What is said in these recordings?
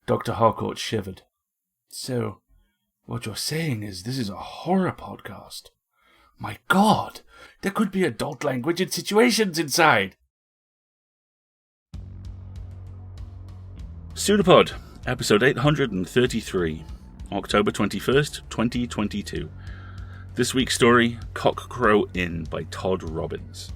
Dr. Harcourt shivered. So, what you're saying is this is a horror podcast? My God, there could be adult language and situations inside. Pseudopod, episode 833, October 21st, 2022. This week's story, CockrowInn by Todd Robbins.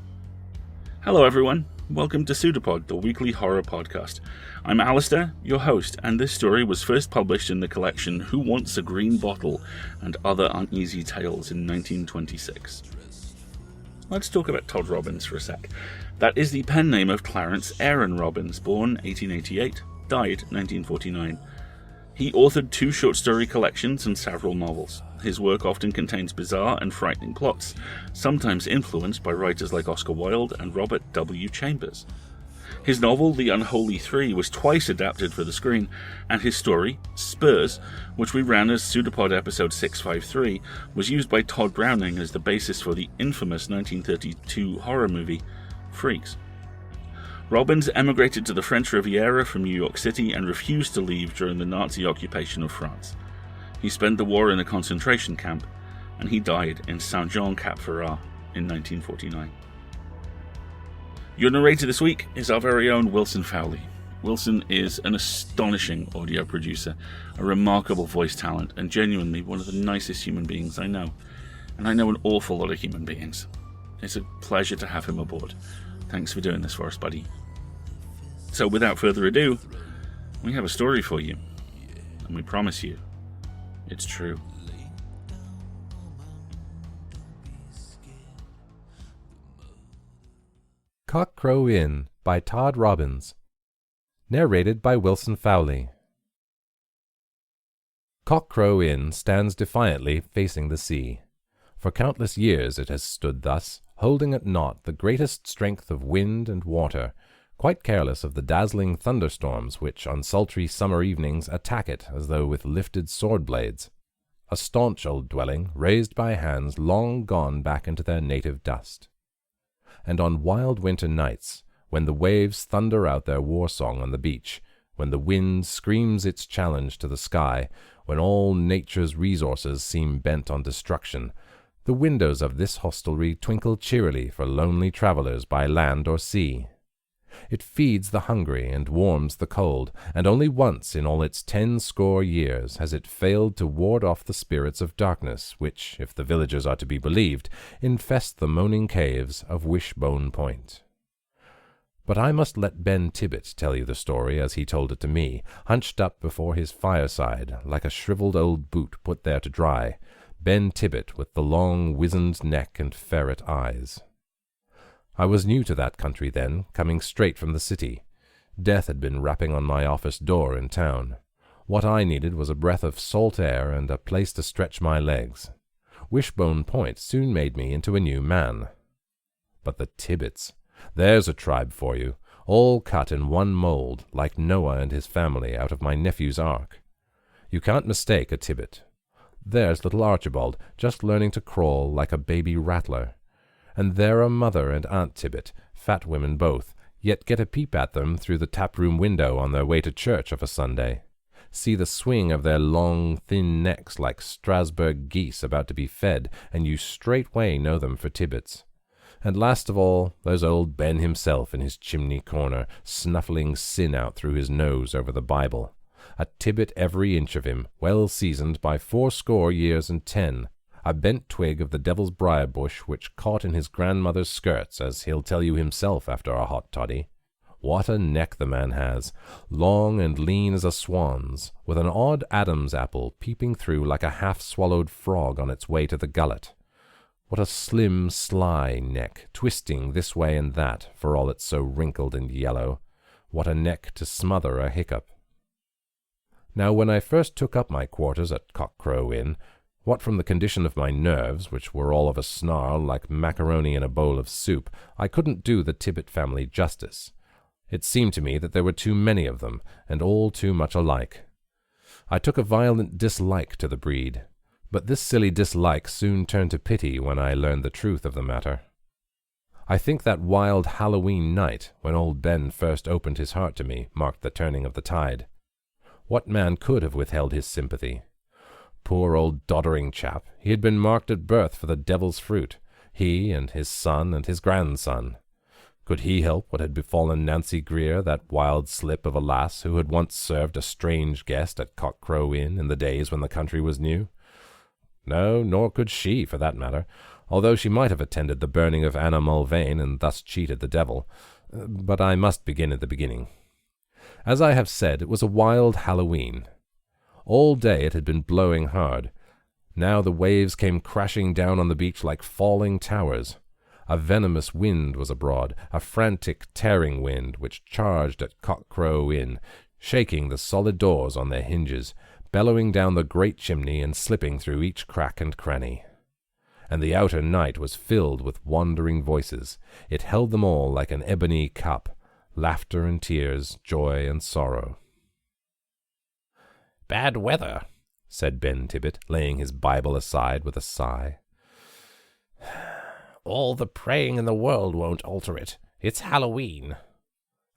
Hello everyone, welcome to Pseudopod, the weekly horror podcast. I'm Alistair, your host, and this story was first published in the collection Who Wants a Green Bottle and Other Uneasy Tales in 1926. Let's talk about Todd Robbins for a sec. That is the pen name of Clarence Aaron Robbins, born 1888, died 1949. He authored 2 short story collections and several novels. His work often contains bizarre and frightening plots, sometimes influenced by writers like Oscar Wilde and Robert W. Chambers. His novel, The Unholy Three, was twice adapted for the screen, and his story, Spurs, which we ran as Pseudopod episode 653, was used by Todd Browning as the basis for the infamous 1932 horror movie, Freaks. Robbins emigrated to the French Riviera from New York City and refused to leave during the Nazi occupation of France. He spent the war in a concentration camp, and he died in Saint-Jean-Cap-Ferrat in 1949. Your narrator this week is our very own Wilson Fowley. Wilson is an astonishing audio producer, a remarkable voice talent, and genuinely one of the nicest human beings I know. And I know an awful lot of human beings. It's a pleasure to have him aboard. Thanks for doing this for us, buddy. So without further ado, we have a story for you. And we promise you, it's true. CockrowInn by Todd Robbins. Narrated by Wilson Fowley. CockrowInn stands defiantly facing the sea. For countless years it has stood thus, holding at naught the greatest strength of wind and water, quite careless of the dazzling thunderstorms which on sultry summer evenings attack it as though with lifted sword blades. A staunch old dwelling, raised by hands long gone back into their native dust. And on wild winter nights, when the waves thunder out their war song on the beach, when the wind screams its challenge to the sky, when all nature's resources seem bent on destruction, the windows of this hostelry twinkle cheerily for lonely travelers by land or sea. It feeds the hungry and warms the cold, and only once in all its 10 years has it failed to ward off the spirits of darkness, which, if the villagers are to be believed, infest the moaning caves of Wishbone Point. But I must let Ben Tibbet tell you the story as he told it to me, hunched up before his fireside, like a shriveled old boot put there to dry, Ben Tibbet with the long wizened neck and ferret eyes. I was new to that country then, coming straight from the city. Death had been rapping on my office door in town. What I needed was a breath of salt air and a place to stretch my legs. Wishbone Point soon made me into a new man. But the Tibbets, there's a tribe for you, all cut in one mold, like Noah and his family out of my nephew's ark. You can't mistake a Tibbet. There's little Archibald, just learning to crawl like a baby rattler. And there are Mother and Aunt Tibbet, fat women both, yet get a peep at them through the tap-room window on their way to church of a Sunday. See the swing of their long, thin necks like Strasbourg geese about to be fed, and you straightway know them for Tibbets. And last of all, there's old Ben himself in his chimney corner, snuffling sin out through his nose over the Bible. A Tibbet every inch of him, well seasoned by 80 years and 10, a bent twig of the devil's briar bush which caught in his grandmother's skirts, as he'll tell you himself after a hot toddy. What a neck the man has, long and lean as a swan's, with an odd Adam's apple peeping through like a half-swallowed frog on its way to the gullet. What a slim, sly neck, twisting this way and that, for all it's so wrinkled and yellow. What a neck to smother a hiccup. Now, when I first took up my quarters at CockrowInn, what from the condition of my nerves, which were all of a snarl like macaroni in a bowl of soup, I couldn't do the Tibbet family justice. It seemed to me that there were too many of them, and all too much alike. I took a violent dislike to the breed, but this silly dislike soon turned to pity when I learned the truth of the matter. I think that wild Halloween night, when old Ben first opened his heart to me, marked the turning of the tide. What man could have withheld his sympathy? Poor old doddering chap, he had been marked at birth for the devil's fruit, he and his son and his grandson. Could he help what had befallen Nancy Greer, that wild slip of a lass who had once served a strange guest at CockrowInn in the days when the country was new? No, nor could she, for that matter, although she might have attended the burning of Anna Mulvane and thus cheated the devil. But I must begin at the beginning. As I have said, it was a wild Halloween. All day it had been blowing hard. Now the waves came crashing down on the beach like falling towers. A venomous wind was abroad, a frantic, tearing wind, which charged at CockrowInn, shaking the solid doors on their hinges, bellowing down the great chimney and slipping through each crack and cranny. And the outer night was filled with wandering voices. It held them all like an ebony cup, laughter and tears, joy and sorrow. "Bad weather," said Ben Tibbet, laying his Bible aside with a sigh. "All the praying in the world won't alter it. It's Halloween."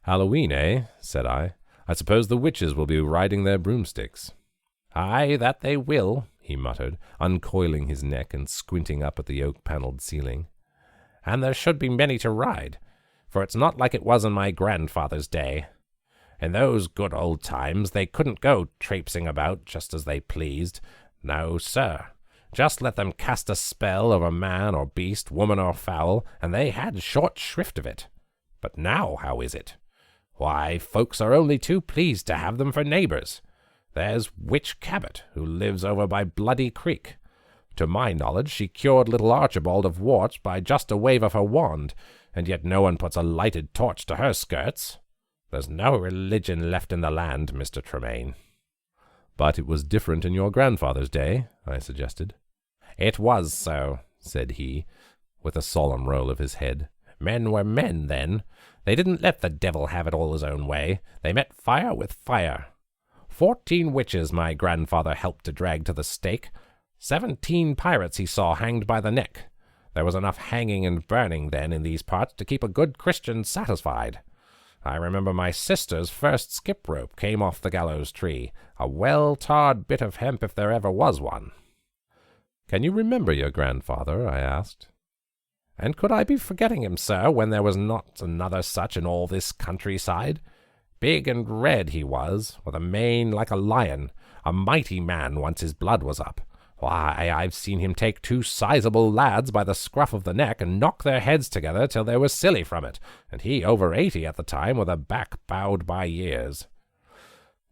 "Halloween, eh?" said I. "I suppose the witches will be riding their broomsticks." "Aye, that they will," he muttered, uncoiling his neck and squinting up at the oak-panelled ceiling. "And there should be many to ride, for it's not like it was in my grandfather's day. In those good old times they couldn't go traipsing about just as they pleased. No, sir. Just let them cast a spell over man or beast, woman or fowl, and they had short shrift of it. But now how is it? Why, folks are only too pleased to have them for neighbors. There's Witch Cabot, who lives over by Bloody Creek. To my knowledge, she cured little Archibald of warts by just a wave of her wand, and yet no one puts a lighted torch to her skirts. There's no religion left in the land, Mr. Tremaine." "But it was different in your grandfather's day," I suggested. "It was so," said he, with a solemn roll of his head. "Men were men then. They didn't let the devil have it all his own way. They met fire with fire. 14 witches my grandfather helped to drag to the stake. 17 pirates he saw hanged by the neck. There was enough hanging and burning then in these parts to keep a good Christian satisfied. I remember my sister's first skip rope came off the gallows tree, a well-tarred bit of hemp if there ever was one." "Can you remember your grandfather?" I asked. "And could I be forgetting him, sir, when there was not another such in all this countryside? Big and red he was, with a mane like a lion, a mighty man once his blood was up. Why, I've seen him take 2 sizable lads by the scruff of the neck and knock their heads together till they were silly from it, and he over 80 at the time, with a back bowed by years.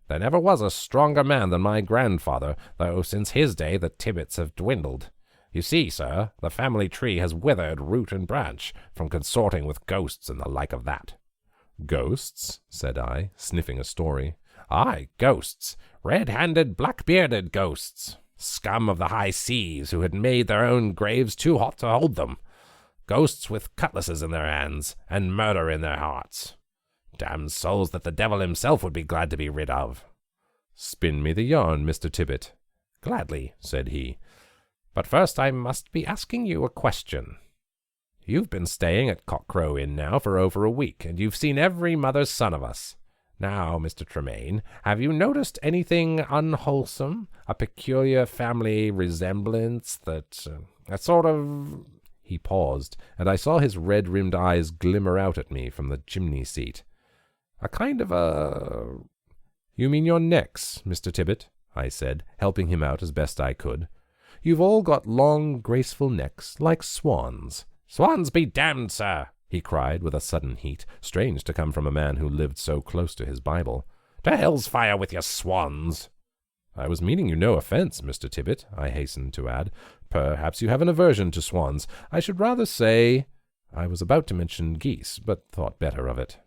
There never was a stronger man than my grandfather, though since his day the Tibbets have dwindled. You see, sir, the family tree has withered root and branch, from consorting with ghosts and the like of that." "Ghosts?" said I, sniffing a story. "Aye, ghosts. Red-handed, black-bearded ghosts. Scum of the high seas who had made their own graves too hot to hold them. Ghosts with cutlasses in their hands, and murder in their hearts. Damned souls that the devil himself would be glad to be rid of." "Spin me the yarn, Mr. Tibbet." "Gladly," said he. "But first I must be asking you a question. You've been staying at CockrowInn now for over a week, and you've seen every mother's son of us. Now, Mr. Tremaine, have you noticed anything unwholesome, a peculiar family resemblance that, a sort of—" He paused, and I saw his red-rimmed eyes glimmer out at me from the chimney-seat. "A kind of a—" "You mean your necks, Mr. Tibbet," I said, helping him out as best I could. "You've all got long, graceful necks, like swans." "Swans be damned, sir!" he cried with a sudden heat, strange to come from a man who lived so close to his Bible. "To hell's fire with your swans!" "I was meaning you no offence, Mr. Tibbet," I hastened to add. "Perhaps you have an aversion to swans. I should rather say—" I was about to mention geese, but thought better of it.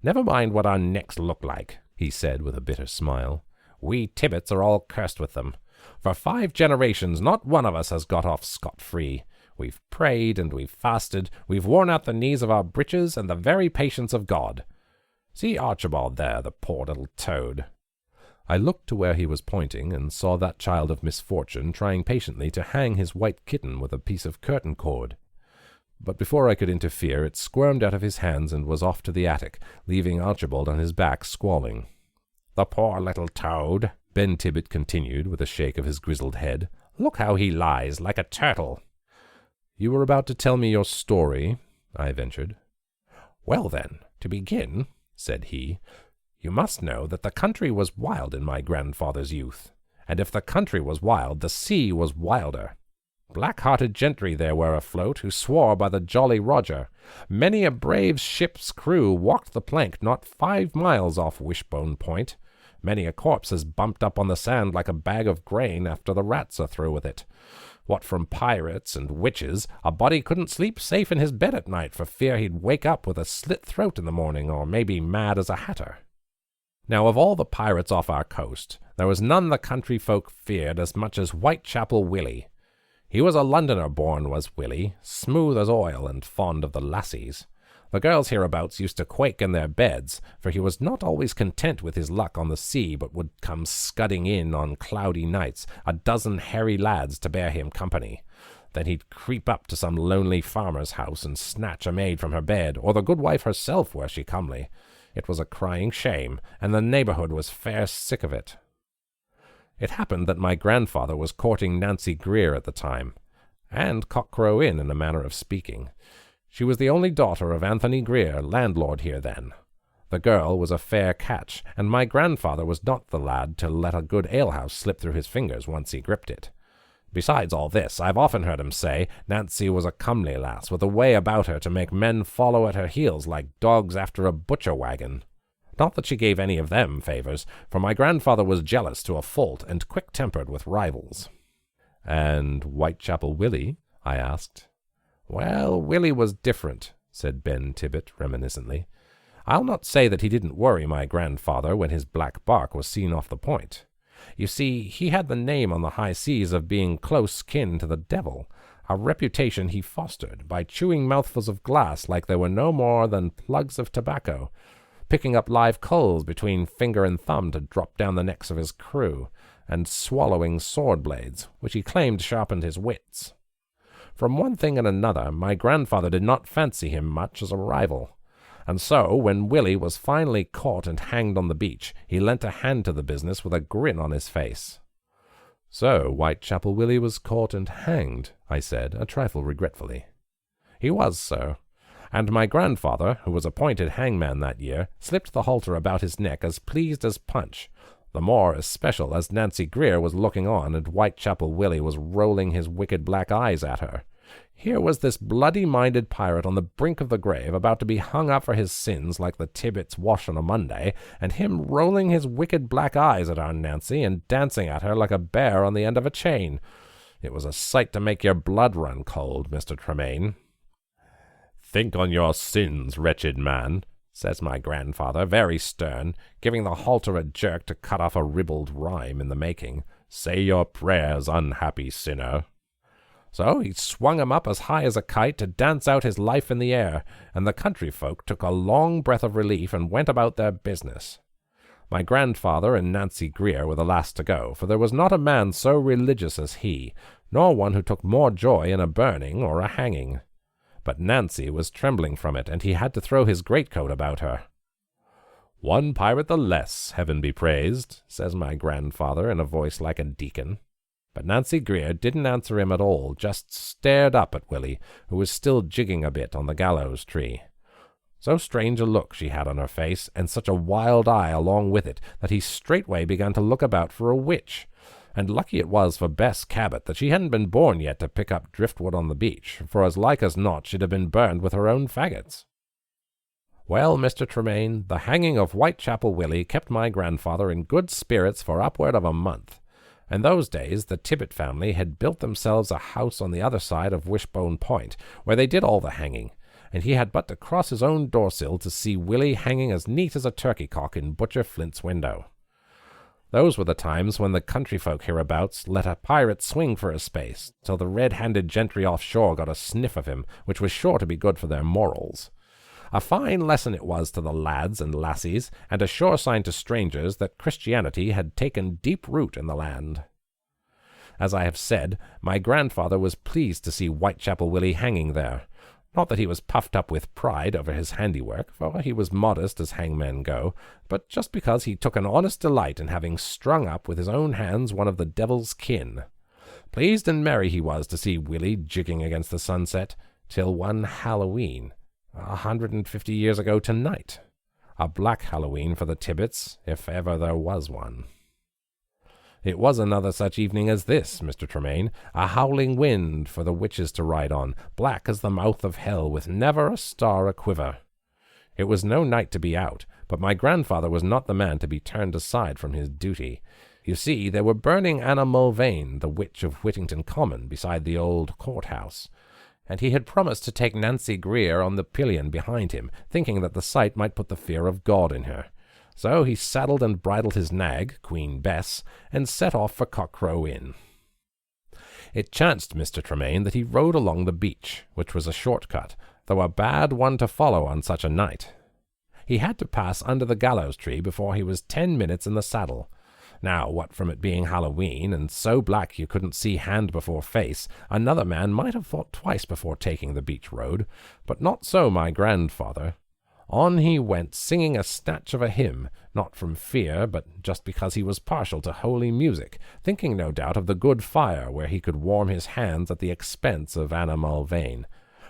"Never mind what our necks look like," he said with a bitter smile. "We Tibbets are all cursed with them. For 5 generations not one of us has got off scot-free. We've prayed and we've fasted, we've worn out the knees of our breeches and the very patience of God. See Archibald there, the poor little toad." I looked to where he was pointing, and saw that child of misfortune trying patiently to hang his white kitten with a piece of curtain cord. But before I could interfere, it squirmed out of his hands and was off to the attic, leaving Archibald on his back squalling. "The poor little toad," Ben Tibbet continued with a shake of his grizzled head. "Look how he lies, like a turtle." "You were about to tell me your story," I ventured. "Well then, to begin," said he, "you must know that the country was wild in my grandfather's youth, and if the country was wild, the sea was wilder. Black-hearted gentry there were afloat who swore by the Jolly Roger. Many a brave ship's crew walked the plank not 5 miles off Wishbone Point. Many a corpse has bumped up on the sand like a bag of grain after the rats are through with it. What from pirates and witches, a body couldn't sleep safe in his bed at night for fear he'd wake up with a slit throat in the morning, or maybe mad as a hatter. Now, of all the pirates off our coast, there was none the country folk feared as much as Whitechapel Willie. He was a Londoner born, was Willie, smooth as oil and fond of the lassies. The girls hereabouts used to quake in their beds, for he was not always content with his luck on the sea, but would come scudding in on cloudy nights, a dozen hairy lads to bear him company. Then he'd creep up to some lonely farmer's house and snatch a maid from her bed, or the good wife herself were she comely. It was a crying shame, and the neighborhood was fair sick of it. It happened that my grandfather was courting Nancy Greer at the time, and CockrowInn in a manner of speaking. She was the only daughter of Anthony Greer, landlord here then. The girl was a fair catch, and my grandfather was not the lad to let a good alehouse slip through his fingers once he gripped it. Besides all this, I've often heard him say Nancy was a comely lass, with a way about her to make men follow at her heels like dogs after a butcher wagon. Not that she gave any of them favors, for my grandfather was jealous to a fault and quick-tempered with rivals. "And Whitechapel Willie?" I asked. "Well, Willie was different," said Ben Tibbet reminiscently. "I'll not say that he didn't worry my grandfather when his black bark was seen off the point. You see, he had the name on the high seas of being close kin to the devil, a reputation he fostered by chewing mouthfuls of glass like they were no more than plugs of tobacco, picking up live coals between finger and thumb to drop down the necks of his crew, and swallowing sword blades, which he claimed sharpened his wits. From one thing and another, my grandfather did not fancy him much as a rival, and so, when Willie was finally caught and hanged on the beach, he lent a hand to the business with a grin on his face." "So Whitechapel Willie was caught and hanged," I said, a trifle regretfully. "He was, sir. And my grandfather, who was appointed hangman that year, slipped the halter about his neck as pleased as Punch, the more especial as Nancy Greer was looking on and Whitechapel Willie was rolling his wicked black eyes at her. Here was this bloody-minded pirate on the brink of the grave, about to be hung up for his sins like the Tibbets wash on a Monday, and him rolling his wicked black eyes at our Nancy and dancing at her like a bear on the end of a chain. It was a sight to make your blood run cold, Mr. Tremaine. "Think on your sins, wretched man," says my grandfather, very stern, giving the halter a jerk to cut off a ribald rhyme in the making. "Say your prayers, unhappy sinner." So he swung him up as high as a kite to dance out his life in the air, and the country folk took a long breath of relief and went about their business. My grandfather and Nancy Greer were the last to go, for there was not a man so religious as he, nor one who took more joy in a burning or a hanging. But Nancy was trembling from it, and he had to throw his greatcoat about her. "One pirate the less, heaven be praised," says my grandfather in a voice like a deacon. But Nancy Greer didn't answer him at all, just stared up at Willie, who was still jigging a bit on the gallows tree. So strange a look she had on her face, and such a wild eye along with it, that he straightway began to look about for a witch. And lucky it was for Bess Cabot that she hadn't been born yet to pick up driftwood on the beach, for as like as not she'd have been burned with her own faggots. Well, Mr. Tremaine, the hanging of Whitechapel Willie kept my grandfather in good spirits for upward of a month. In those days the Tibbet family had built themselves a house on the other side of Wishbone Point, where they did all the hanging, and he had but to cross his own door-sill to see Willie hanging as neat as a turkey-cock in Butcher Flint's window. Those were the times when the country folk hereabouts let a pirate swing for a space, till the red-handed gentry offshore got a sniff of him, which was sure to be good for their morals. A fine lesson it was to the lads and lassies, and a sure sign to strangers that Christianity had taken deep root in the land. As I have said, my grandfather was pleased to see Whitechapel Willie hanging there. Not that he was puffed up with pride over his handiwork, for he was modest as hangmen go, but just because he took an honest delight in having strung up with his own hands one of the devil's kin. Pleased and merry he was to see Willie jigging against the sunset, till one Halloween, 150 years ago tonight. A black Halloween for the Tibbets, if ever there was one. It was another such evening as this, Mr. Tremaine, a howling wind for the witches to ride on, black as the mouth of hell, with never a star a-quiver. It was no night to be out, but my grandfather was not the man to be turned aside from his duty. You see, they were burning Anna Mulvane, the witch of Whittington Common, beside the old court-house, and he had promised to take Nancy Greer on the pillion behind him, thinking that the sight might put the fear of God in her. So he saddled and bridled his nag, Queen Bess, and set off for CockrowInn. It chanced, Mr. Tremaine, that he rode along the beach, which was a short-cut, though a bad one to follow on such a night. He had to pass under the gallows-tree before he was 10 minutes in the saddle. Now, what from it being Halloween, and so black you couldn't see hand before face, another man might have thought twice before taking the beach road, but not so my grandfather. On he went, singing a snatch of a hymn, not from fear, but just because he was partial to holy music, thinking no doubt of the good fire where he could warm his hands at the expense of Anna Mulvane,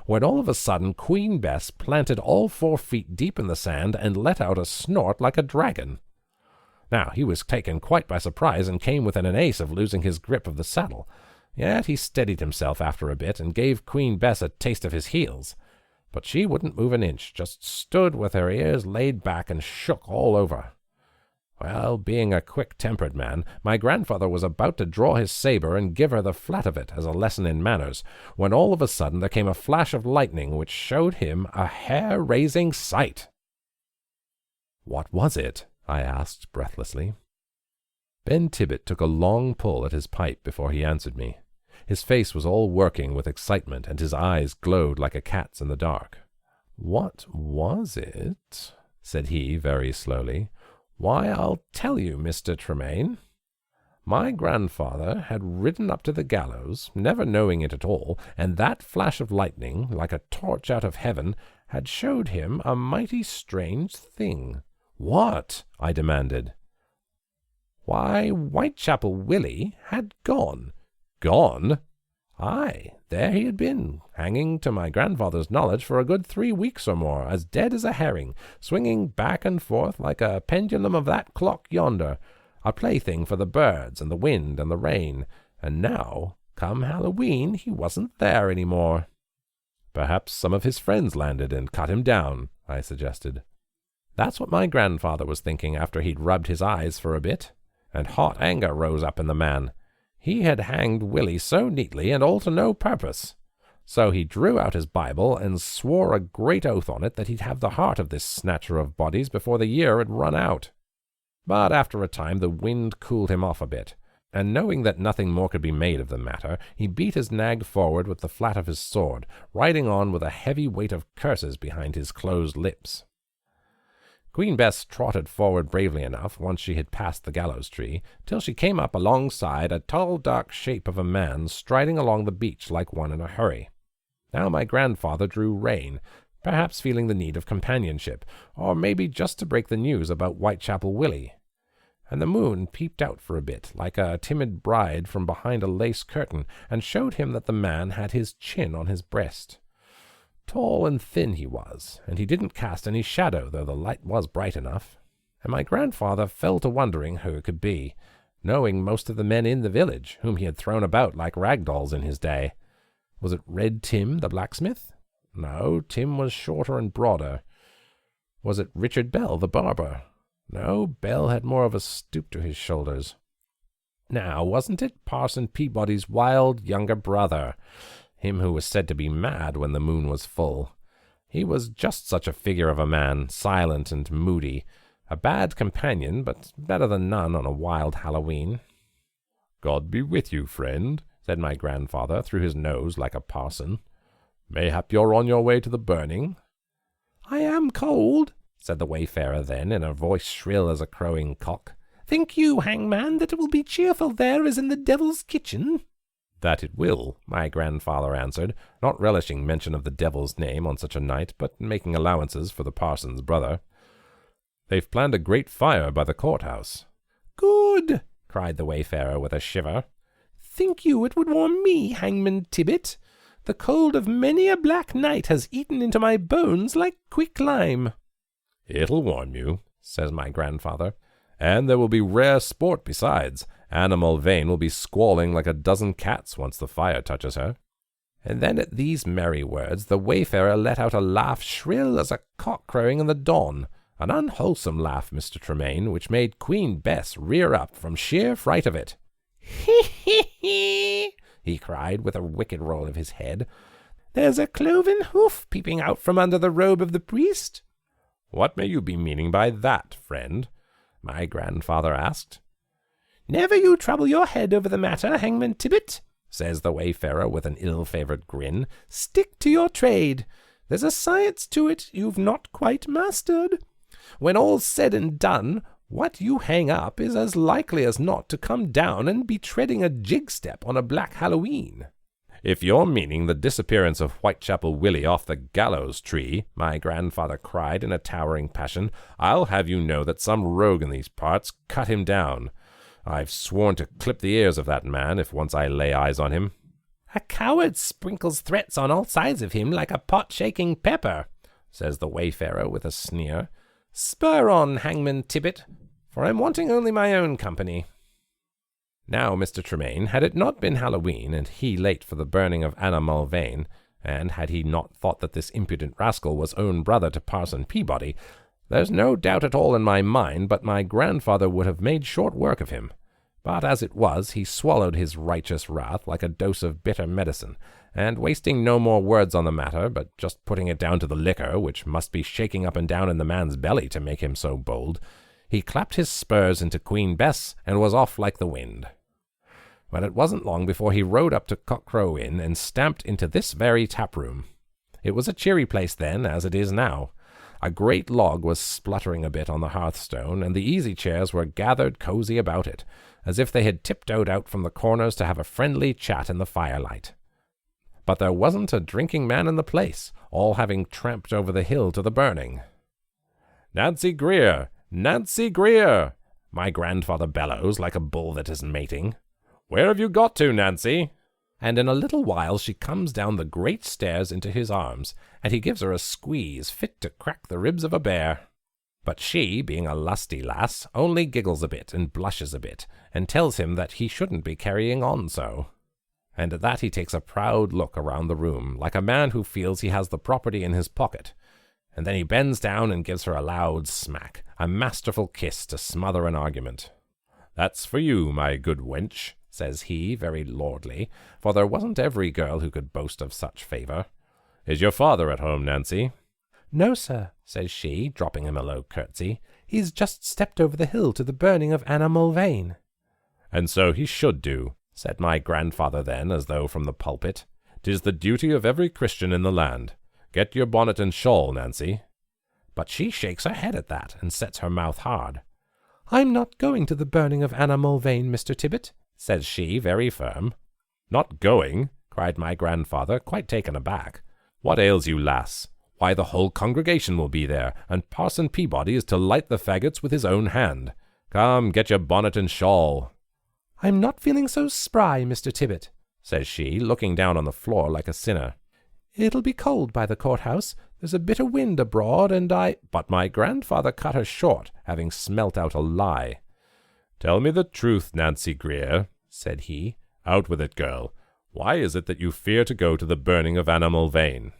when all of a sudden Queen Bess planted all 4 feet deep in the sand and let out a snort like a dragon. Now he was taken quite by surprise and came within an ace of losing his grip of the saddle, yet he steadied himself after a bit and gave Queen Bess a taste of his heels. But she wouldn't move an inch, just stood with her ears laid back and shook all over. Well, being a quick-tempered man, my grandfather was about to draw his saber and give her the flat of it as a lesson in manners, when all of a sudden there came a flash of lightning which showed him a hair-raising sight. "What was it?" I asked breathlessly. Ben Tibbet took a long pull at his pipe before he answered me. His face was all working with excitement, and his eyes glowed like a cat's in the dark. "What was it?" said he very slowly. "Why, I'll tell you, Mr. Tremaine. My grandfather had ridden up to the gallows, never knowing it at all, and that flash of lightning, like a torch out of heaven, had showed him a mighty strange thing." "What?" I demanded. "Why, Whitechapel Willie had gone." "Gone?" "Aye, there he had been, hanging to my grandfather's knowledge for a good 3 weeks or more, as dead as a herring, swinging back and forth like a pendulum of that clock yonder, a plaything for the birds and the wind and the rain, and now, come Halloween, he wasn't there any more." "Perhaps some of his friends landed and cut him down," I suggested. "That's what my grandfather was thinking after he'd rubbed his eyes for a bit, and hot anger rose up in the man. He had hanged Willie so neatly and all to no purpose. So he drew out his Bible and swore a great oath on it that he'd have the heart of this snatcher of bodies before the year had run out. But after a time the wind cooled him off a bit, and knowing that nothing more could be made of the matter, he beat his nag forward with the flat of his sword, riding on with a heavy weight of curses behind his closed lips. Queen Bess trotted forward bravely enough once she had passed the gallows-tree, till she came up alongside a tall dark shape of a man striding along the beach like one in a hurry. Now my grandfather drew rein, perhaps feeling the need of companionship, or maybe just to break the news about Whitechapel Willie. And the moon peeped out for a bit, like a timid bride from behind a lace curtain, and showed him that the man had his chin on his breast. Tall and thin he was, and he didn't cast any shadow, though the light was bright enough, and my grandfather fell to wondering who it could be, knowing most of the men in the village, whom he had thrown about like rag dolls in his day. Was it Red Tim, the blacksmith? No, Tim was shorter and broader. Was it Richard Bell, the barber? No, Bell had more of a stoop to his shoulders. Now, wasn't it Parson Peabody's wild younger brother, him who was said to be mad when the moon was full? He was just such a figure of a man, silent and moody, a bad companion, but better than none on a wild Halloween. "God be with you, friend," said my grandfather through his nose like a parson. "Mayhap you're on your way to the burning?" "I am cold," said the wayfarer then, in a voice shrill as a crowing cock. "Think you, hangman, that it will be cheerful there as in the devil's kitchen?" "That it will," my grandfather answered, not relishing mention of the devil's name on such a night, but making allowances for the parson's brother. "They've planned a great fire by the courthouse." "Good!" cried the wayfarer with a shiver. "Think you it would warm me, Hangman Tibbet? The cold of many a black night has eaten into my bones like quicklime." "It'll warm you," says my grandfather, "and there will be rare sport besides. Anna Mulvane will be squalling like a dozen cats once the fire touches her." And then at these merry words the wayfarer let out a laugh shrill as a cock crowing in the dawn, an unwholesome laugh, Mr. Tremaine, which made Queen Bess rear up from sheer fright of it. "He, he cried with a wicked roll of his head. "There's a cloven hoof peeping out from under the robe of the priest." "What may you be meaning by that, friend?" my grandfather asked. "Never you trouble your head over the matter, Hangman Tibbet," says the wayfarer with an ill-favoured grin. "Stick to your trade. There's a science to it you've not quite mastered. When all's said and done, what you hang up is as likely as not to come down and be treading a jig-step on a Black Halloween." "If you're meaning the disappearance of Whitechapel Willie off the gallows tree," my grandfather cried in a towering passion, "I'll have you know that some rogue in these parts cut him down. I've sworn to clip the ears of that man if once I lay eyes on him." "A coward sprinkles threats on all sides of him like a pot-shaking pepper," says the wayfarer with a sneer. "Spur on, Hangman Tibbet, for I'm wanting only my own company." Now, Mr. Tremaine, had it not been Halloween, and he late for the burning of Anna Mulvane, and had he not thought that this impudent rascal was own brother to Parson Peabody, there's no doubt at all in my mind but my grandfather would have made short work of him. But as it was, he swallowed his righteous wrath like a dose of bitter medicine, and wasting no more words on the matter, but just putting it down to the liquor, which must be shaking up and down in the man's belly to make him so bold, he clapped his spurs into Queen Bess and was off like the wind. But it wasn't long before he rode up to CockrowInn and stamped into this very tap-room. It was a cheery place then, as it is now. A great log was spluttering a bit on the hearthstone, and the easy-chairs were gathered cozy about it, as if they had tiptoed out from the corners to have a friendly chat in the firelight. But there wasn't a drinking man in the place, all having tramped over the hill to the burning. "Nancy Greer! Nancy Greer!" my grandfather bellows like a bull that is mating. "Where have you got to, Nancy?" And in a little while she comes down the great stairs into his arms, and he gives her a squeeze fit to crack the ribs of a bear. But she, being a lusty lass, only giggles a bit and blushes a bit, and tells him that he shouldn't be carrying on so. And at that he takes a proud look around the room, like a man who feels he has the property in his pocket, and then he bends down and gives her a loud smack, a masterful kiss to smother an argument. "That's for you, my good wench," says he, very lordly, for there wasn't every girl who could boast of such favour. "Is your father at home, Nancy?" "No, sir," says she, dropping him a low curtsy. "He's just stepped over the hill to the burning of Anna Mulvane." "And so he should do," said my grandfather then, as though from the pulpit. "'Tis the duty of every Christian in the land. Get your bonnet and shawl, Nancy." But she shakes her head at that, and sets her mouth hard. "I'm not going to the burning of Anna Mulvane, Mr. Tibbet," says she, very firm. "Not going?" cried my grandfather, quite taken aback. "What ails you, lass? Why, the whole congregation will be there, and Parson Peabody is to light the faggots with his own hand. Come, get your bonnet and shawl." "I'm not feeling so spry, Mr. Tibbet," says she, looking down on the floor like a sinner. "It'll be cold by the courthouse. There's a bitter wind abroad, and But my grandfather cut her short, having smelt out a lie. "Tell me the truth, Nancy Greer," said he. "Out with it, girl. Why is it that you fear to go to the burning of Anna Mulvane?"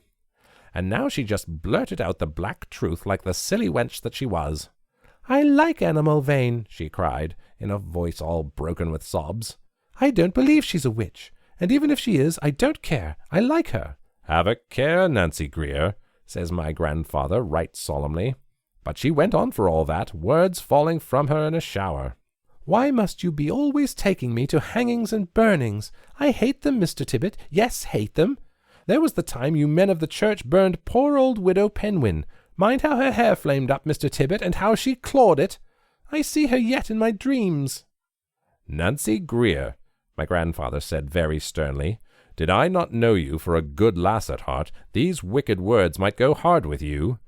And now she just blurted out the black truth like the silly wench that she was. "I like Anna Mulvane," she cried, in a voice all broken with sobs. "I don't believe she's a witch, and even if she is, I don't care. I like her." "Have a care, Nancy Greer," says my grandfather right solemnly. But she went on for all that, words falling from her in a shower. "Why must you be always taking me to hangings and burnings? I hate them, Mr. Tibbet. Yes, hate them. There was the time you men of the church burned poor old widow Penwyn. Mind how her hair flamed up, Mr. Tibbet, and how she clawed it. I see her yet in my dreams." "Nancy Greer, my grandfather said very sternly. Did I not know you for a good lass at heart, these wicked words might go hard with you.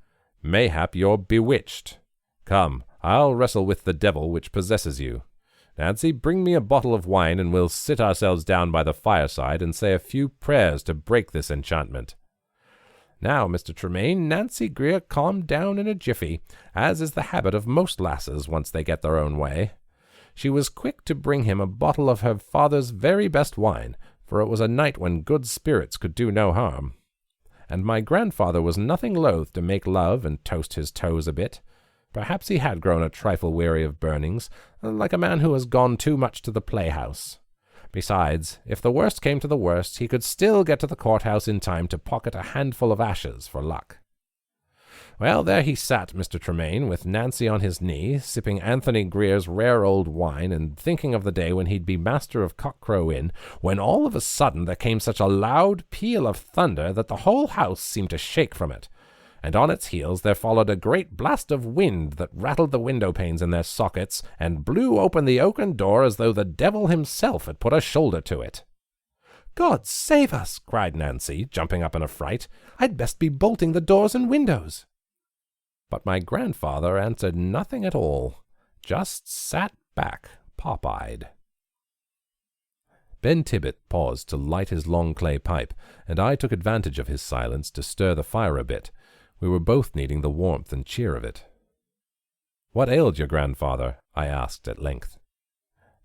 Mayhap you're bewitched. Come, I'll wrestle with the devil which possesses you. Nancy, bring me a bottle of wine, and we'll sit ourselves down by the fireside and say a few prayers to break this enchantment. Now, Mr. Tremaine, Nancy Greer calmed down in a jiffy, as is the habit of most lasses once they get their own way. She was quick to bring him a bottle of her father's very best wine, for it was a night when good spirits could do no harm. And my grandfather was nothing loath to make love and toast his toes a bit. Perhaps he had grown a trifle weary of burnings, like a man who has gone too much to the playhouse. Besides, if the worst came to the worst, he could still get to the courthouse in time to pocket a handful of ashes for luck. Well, there he sat, Mr. Tremaine, with Nancy on his knee, sipping Anthony Greer's rare old wine, and thinking of the day when he'd be master of CockrowInn, when all of a sudden there came such a loud peal of thunder that the whole house seemed to shake from it, and on its heels there followed a great blast of wind that rattled the window-panes in their sockets, and blew open the oaken door as though the devil himself had put a shoulder to it. "God save us!" cried Nancy, jumping up in a fright. "I'd best be bolting the doors and windows." But my grandfather answered nothing at all, just sat back, pop-eyed. Ben Tibbet paused to light his long clay pipe, and I took advantage of his silence to stir the fire a bit. We were both needing the warmth and cheer of it. "What ailed your grandfather?" I asked at length.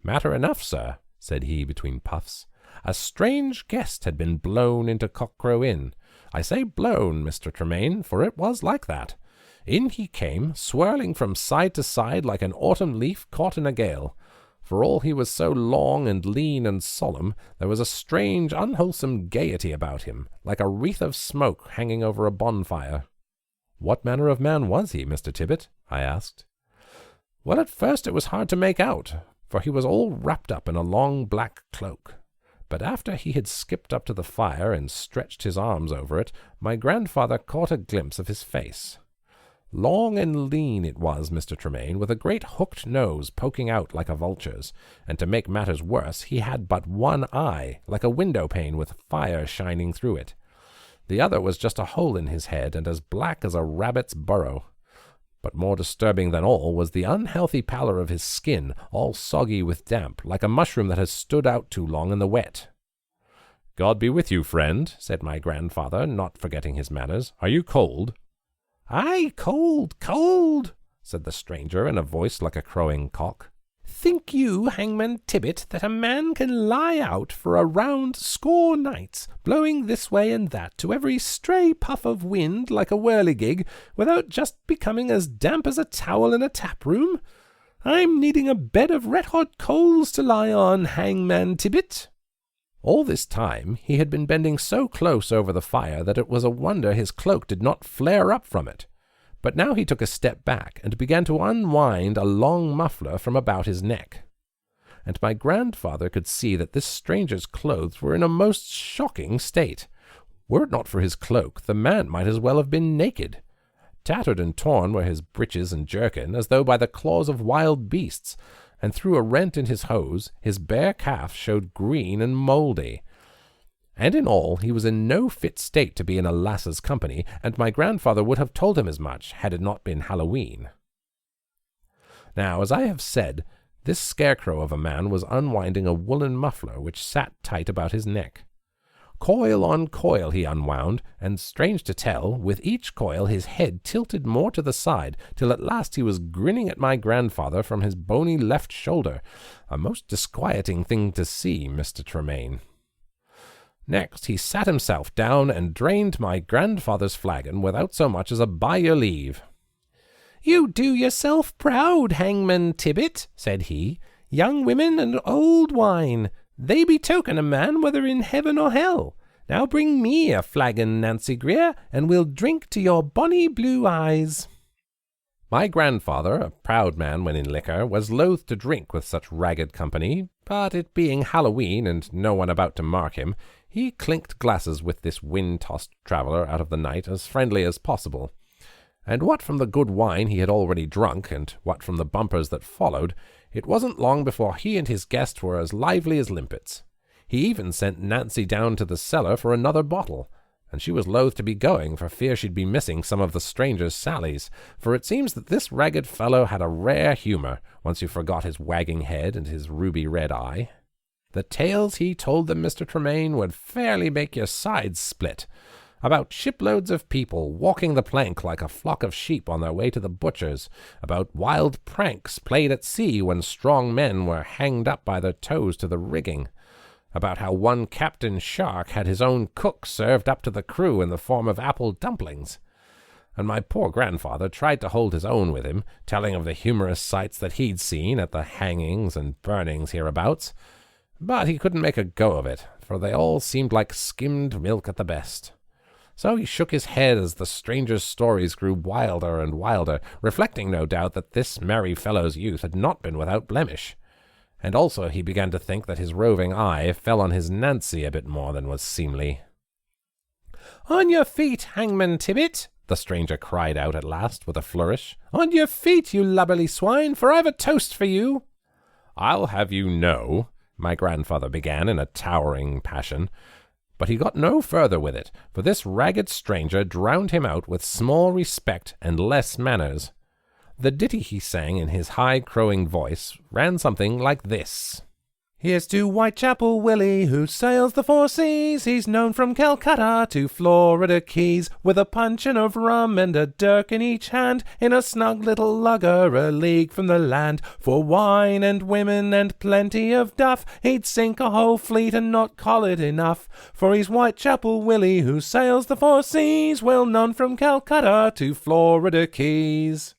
"Matter enough, sir," said he between puffs. "A strange guest had been blown into CockrowInn. I say blown, Mr. Tremaine, for it was like that. In he came, swirling from side to side like an autumn leaf caught in a gale. For all he was so long and lean and solemn, there was a strange, unwholesome gaiety about him, like a wreath of smoke hanging over a bonfire." "What manner of man was he, Mr. Tibbet?" I asked. "Well, at first it was hard to make out, for he was all wrapped up in a long black cloak. But after he had skipped up to the fire and stretched his arms over it, my grandfather caught a glimpse of his face. Long and lean it was, Mr. Tremaine, with a great hooked nose poking out like a vulture's, and to make matters worse, he had but one eye, like a window-pane with fire shining through it. The other was just a hole in his head, and as black as a rabbit's burrow. But more disturbing than all was the unhealthy pallor of his skin, all soggy with damp, like a mushroom that has stood out too long in the wet." "God be with you, friend," said my grandfather, not forgetting his manners. "Are you cold?" "Aye, cold, cold," said the stranger in a voice like a crowing cock. "Think you, Hangman Tibbet, that a man can lie out for a round score nights, blowing this way and that to every stray puff of wind like a whirligig, without just becoming as damp as a towel in a tap-room? I'm needing a bed of red-hot coals to lie on, Hangman Tibbet." All this time he had been bending so close over the fire that it was a wonder his cloak did not flare up from it. But now he took a step back and began to unwind a long muffler from about his neck. And my grandfather could see that this stranger's clothes were in a most shocking state. Were it not for his cloak, the man might as well have been naked. Tattered and torn were his breeches and jerkin, as though by the claws of wild beasts, and through a rent in his hose, his bare calf showed green and mouldy. And in all, he was in no fit state to be in a lass's company, and my grandfather would have told him as much, had it not been Halloween. Now, as I have said, this scarecrow of a man was unwinding a woolen muffler which sat tight about his neck. Coil on coil he unwound, and, strange to tell, with each coil his head tilted more to the side, till at last he was grinning at my grandfather from his bony left shoulder, a most disquieting thing to see, Mr. Tremaine. Next he sat himself down and drained my grandfather's flagon without so much as a by your leave. "You do yourself proud, Hangman Tibbet," said he. "Young women and old wine, they betoken a man whether in heaven or hell. Now bring me a flagon, Nancy Greer, and we'll drink to your bonny blue eyes." My grandfather, a proud man when in liquor, was loath to drink with such ragged company, but it being Halloween and no one about to mark him, he clinked glasses with this wind-tossed traveller out of the night as friendly as possible. And what from the good wine he had already drunk, and what from the bumpers that followed, It wasn't long before he and his guest were as lively as limpets. He even sent Nancy down to the cellar for another bottle, and she was loath to be going for fear she'd be missing some of the stranger's sallies, for it seems that this ragged fellow had a rare humour, once you forgot his wagging head and his ruby-red eye. The tales he told them, Mr. Tremaine, would fairly make your sides split, about shiploads of people walking the plank like a flock of sheep on their way to the butcher's, about wild pranks played at sea when strong men were hanged up by their toes to the rigging, about how one Captain Shark had his own cook served up to the crew in the form of apple dumplings. And my poor grandfather tried to hold his own with him, telling of the humorous sights that he'd seen at the hangings and burnings hereabouts, but he couldn't make a go of it, for they all seemed like skimmed milk at the best. So he shook his head as the stranger's stories grew wilder and wilder, reflecting, no doubt, that this merry fellow's youth had not been without blemish. And also he began to think that his roving eye fell on his Nancy a bit more than was seemly. "On your feet, Hangman Tibbet!" the stranger cried out at last with a flourish. "On your feet, you lubberly swine, for I've a toast for you." "I'll have you know," my grandfather began in a towering passion, but he got no further with it, for this ragged stranger drowned him out with small respect and less manners. The ditty he sang in his high crowing voice ran something like this. "Here's to Whitechapel Willie, who sails the 4 seas. He's known from Calcutta to Florida Keys, with a puncheon of rum and a dirk in each hand, in a snug little lugger a league from the land. For wine and women and plenty of duff, he'd sink a whole fleet and not call it enough. For he's Whitechapel Willie, who sails the 4 seas, well known from Calcutta to Florida Keys."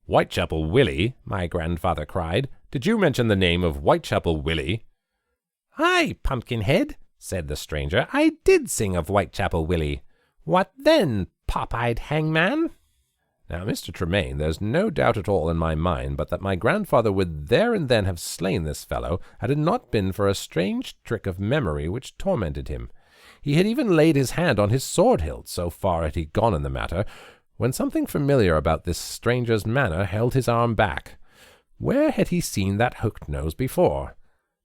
"Whitechapel Willie?" my grandfather cried. "Did you mention the name of Whitechapel Willie?" "Aye, Pumpkinhead," said the stranger, "I did sing of Whitechapel Willie. What then, pop-eyed hangman?" Now, Mr. Tremaine, there's no doubt at all in my mind but that my grandfather would there and then have slain this fellow had it not been for a strange trick of memory which tormented him. He had even laid his hand on his sword hilt, so far had he gone in the matter, when something familiar about this stranger's manner held his arm back. Where had he seen that hooked nose before?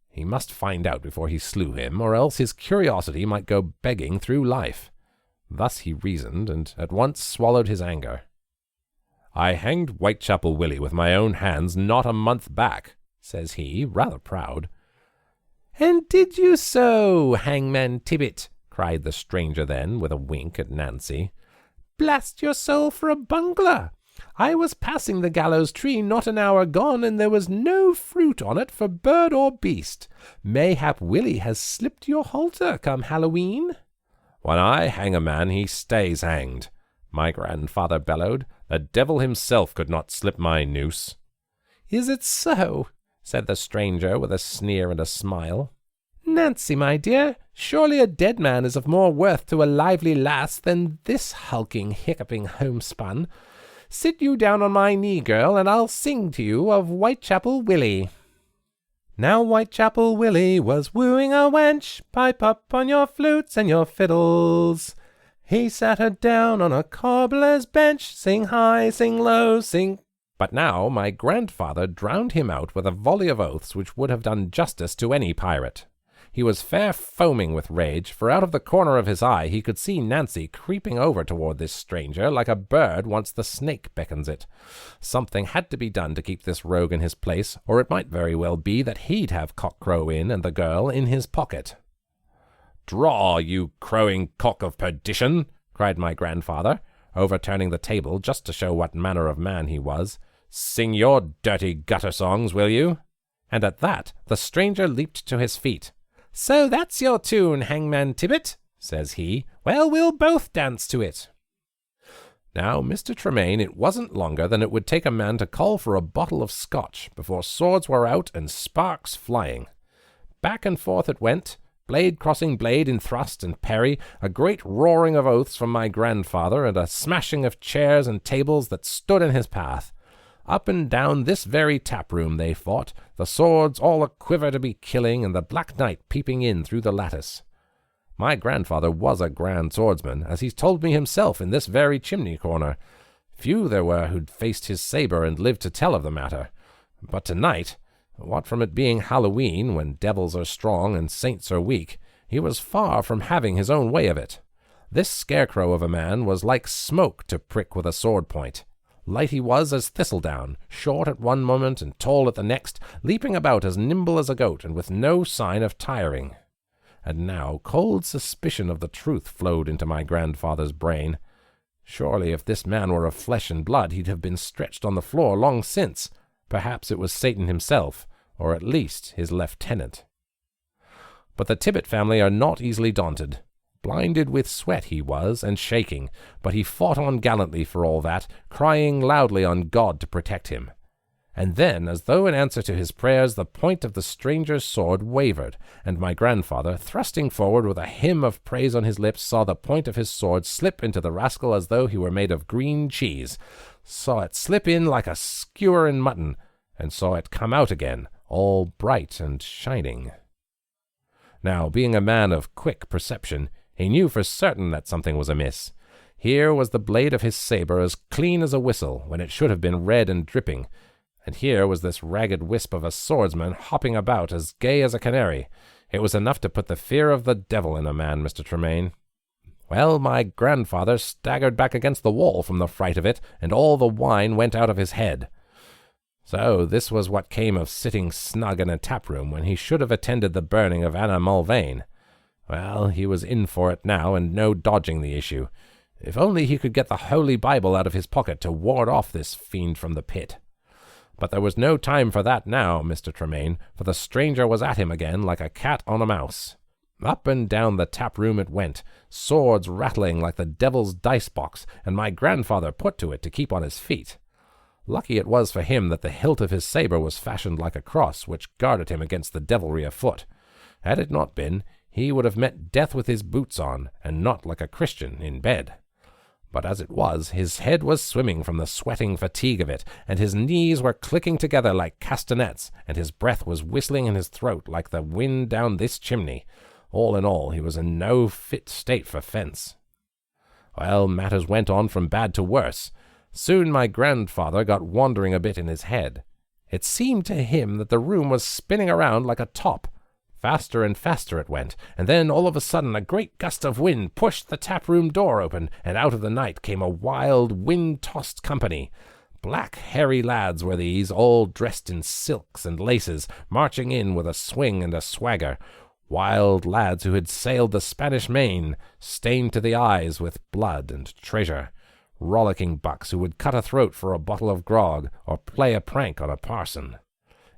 He must find out before he slew him, or else his curiosity might go begging through life. Thus he reasoned, and at once swallowed his anger. "I hanged Whitechapel Willie with my own hands not a month back," says he, rather proud. "And did you so, Hangman Tibbet?" cried the stranger then, with a wink at Nancy. "Blast your soul for a bungler! I was passing the gallows tree not an hour gone, and there was no fruit on it for bird or beast. Mayhap Willie has slipped your halter come Halloween." "When I hang a man, he stays hanged," my grandfather bellowed. "The devil himself could not slip my noose." "Is it so?" said the stranger with a sneer and a smile. "Nancy, my dear, surely a dead man is of more worth to a lively lass than this hulking, hiccuping homespun. Sit you down on my knee, girl, and I'll sing to you of Whitechapel Willie. Now Whitechapel Willie was wooing a wench, pipe up on your flutes and your fiddles. He sat her down on a cobbler's bench, sing high, sing low, sing... But now my grandfather drowned him out with a volley of oaths which would have done justice to any pirate. He was fair foaming with rage, for out of the corner of his eye he could see Nancy creeping over toward this stranger like a bird once the snake beckons it. Something had to be done to keep this rogue in his place, or it might very well be that he'd have CockrowInn and the girl in his pocket. "Draw, you crowing cock of perdition!" cried my grandfather, overturning the table just to show what manner of man he was. "Sing your dirty gutter songs, will you?" And at that the stranger leaped to his feet. "So that's your tune, Hangman Tibbet," says he. "Well, we'll both dance to it." Now, Mr. Tremaine, it wasn't longer than it would take a man to call for a bottle of Scotch before swords were out and sparks flying. Back and forth it went, blade crossing blade in thrust and parry, a great roaring of oaths from my grandfather, and a smashing of chairs and tables that stood in his path. Up and down this very tap-room they fought, the swords all a-quiver to be killing, and the Black Knight peeping in through the lattice. My grandfather was a grand swordsman, as he's told me himself in this very chimney-corner. Few there were who'd faced his sabre and lived to tell of the matter. But tonight, what from it being Halloween, when devils are strong and saints are weak, he was far from having his own way of it. This scarecrow of a man was like smoke to prick with a sword point. Light he was as thistledown, short at one moment and tall at the next, leaping about as nimble as a goat, and with no sign of tiring. And now cold suspicion of the truth flowed into my grandfather's brain. Surely if this man were of flesh and blood, he'd have been stretched on the floor long since. Perhaps it was Satan himself, or at least his lieutenant. But the Tibbet family are not easily daunted. Blinded with sweat he was, and shaking, but he fought on gallantly for all that, crying loudly on God to protect him. And then, as though in answer to his prayers, the point of the stranger's sword wavered, and my grandfather, thrusting forward with a hymn of praise on his lips, saw the point of his sword slip into the rascal as though he were made of green cheese, saw it slip in like a skewer in mutton, and saw it come out again, all bright and shining. Now, being a man of quick perception, he knew for certain that something was amiss. Here was the blade of his sabre as clean as a whistle, when it should have been red and dripping, and here was this ragged wisp of a swordsman hopping about as gay as a canary. It was enough to put the fear of the devil in a man, Mr. Tremaine. Well, my grandfather staggered back against the wall from the fright of it, and all the wine went out of his head. So this was what came of sitting snug in a tap-room when he should have attended the burning of Anna Mulvane. Well, he was in for it now, and no dodging the issue. If only he could get the Holy Bible out of his pocket to ward off this fiend from the pit. But there was no time for that now, Mr. Tremaine, for the stranger was at him again like a cat on a mouse. Up and down the tap-room it went, swords rattling like the devil's dice-box, and my grandfather put to it to keep on his feet. Lucky it was for him that the hilt of his sabre was fashioned like a cross, which guarded him against the devilry afoot. Had it not been, he would have met death with his boots on, and not like a Christian in bed. But as it was, his head was swimming from the sweating fatigue of it, and his knees were clicking together like castanets, and his breath was whistling in his throat like the wind down this chimney. All in all, he was in no fit state for fence. Well, matters went on from bad to worse. Soon my grandfather got wandering a bit in his head. It seemed to him that the room was spinning around like a top. Faster and faster it went, and then all of a sudden a great gust of wind pushed the tap-room door open, and out of the night came a wild, wind-tossed company. Black, hairy lads were these, all dressed in silks and laces, marching in with a swing and a swagger. Wild lads who had sailed the Spanish Main, stained to the eyes with blood and treasure. Rollicking bucks who would cut a throat for a bottle of grog, or play a prank on a parson.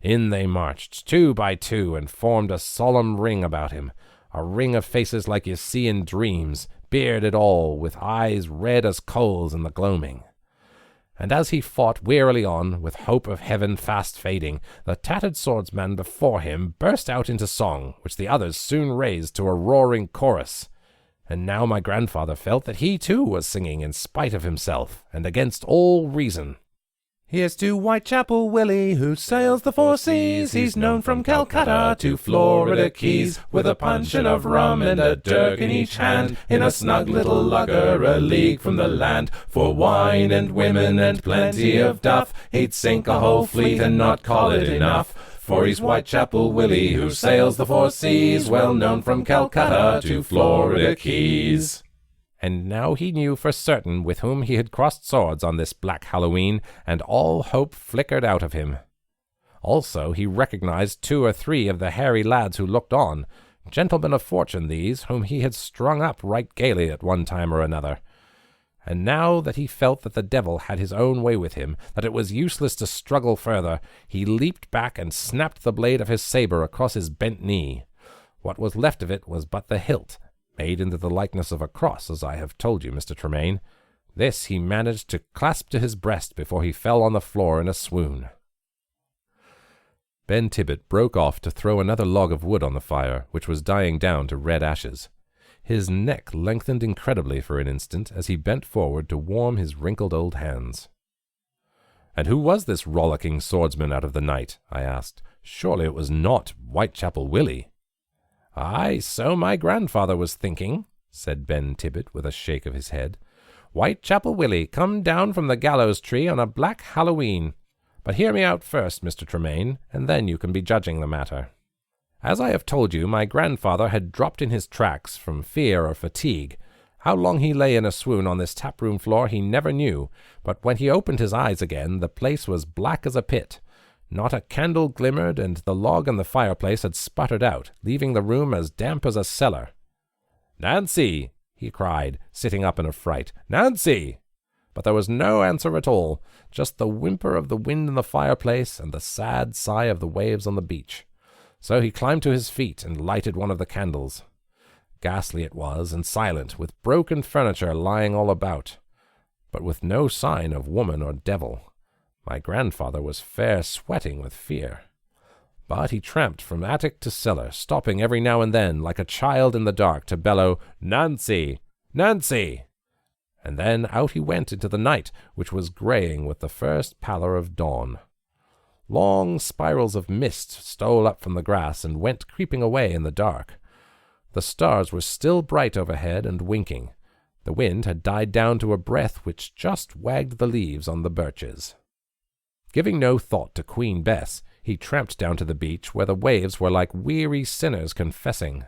In they marched, 2 by 2, and formed a solemn ring about him, a ring of faces like you see in dreams, bearded all, with eyes red as coals in the gloaming. And as he fought wearily on, with hope of heaven fast fading, the tattered swordsman before him burst out into song, which the others soon raised to a roaring chorus. And now my grandfather felt that he too was singing in spite of himself, and against all reason. Here's to Whitechapel Willie, who sails the 4 seas. He's known from Calcutta to Florida Keys, with a puncheon of rum and a dirk in each hand, in a snug little lugger a league from the land. For wine and women and plenty of duff, he'd sink a whole fleet and not call it enough. For he's Whitechapel Willie, who sails the 4 seas, well known from Calcutta to Florida Keys. And now he knew for certain with whom he had crossed swords on this black Halloween, and all hope flickered out of him. Also he recognized 2 or 3 of the hairy lads who looked on, gentlemen of fortune these, whom he had strung up right gaily at one time or another. And now that he felt that the devil had his own way with him, that it was useless to struggle further, he leaped back and snapped the blade of his sabre across his bent knee. What was left of it was but the hilt, made into the likeness of a cross, as I have told you, Mr. Tremaine. This he managed to clasp to his breast before he fell on the floor in a swoon. Ben Tibbet broke off to throw another log of wood on the fire, which was dying down to red ashes. His neck lengthened incredibly for an instant as he bent forward to warm his wrinkled old hands. "And who was this rollicking swordsman out of the night?" I asked. "Surely it was not Whitechapel Willie." "Aye, so my grandfather was thinking," said Ben Tibbet with a shake of his head. "Whitechapel Willie come down from the gallows tree on a black Halloween. But hear me out first, Mr. Tremaine, and then you can be judging the matter. As I have told you, my grandfather had dropped in his tracks from fear or fatigue. How long he lay in a swoon on this tap-room floor he never knew, but when he opened his eyes again, the place was black as a pit. Not a candle glimmered, and the log in the fireplace had sputtered out, leaving the room as damp as a cellar. "Nancy!" he cried, sitting up in a fright. "Nancy!" But there was no answer at all, just the whimper of the wind in the fireplace and the sad sigh of the waves on the beach. So he climbed to his feet and lighted one of the candles. Ghastly it was, and silent, with broken furniture lying all about, but with no sign of woman or devil. My grandfather was fair sweating with fear. But he tramped from attic to cellar, stopping every now and then, like a child in the dark, to bellow, "Nancy! Nancy!" And then out he went into the night, which was graying with the first pallor of dawn. Long spirals of mist stole up from the grass and went creeping away in the dark. The stars were still bright overhead and winking. The wind had died down to a breath which just wagged the leaves on the birches. Giving no thought to Queen Bess, he tramped down to the beach where the waves were like weary sinners confessing.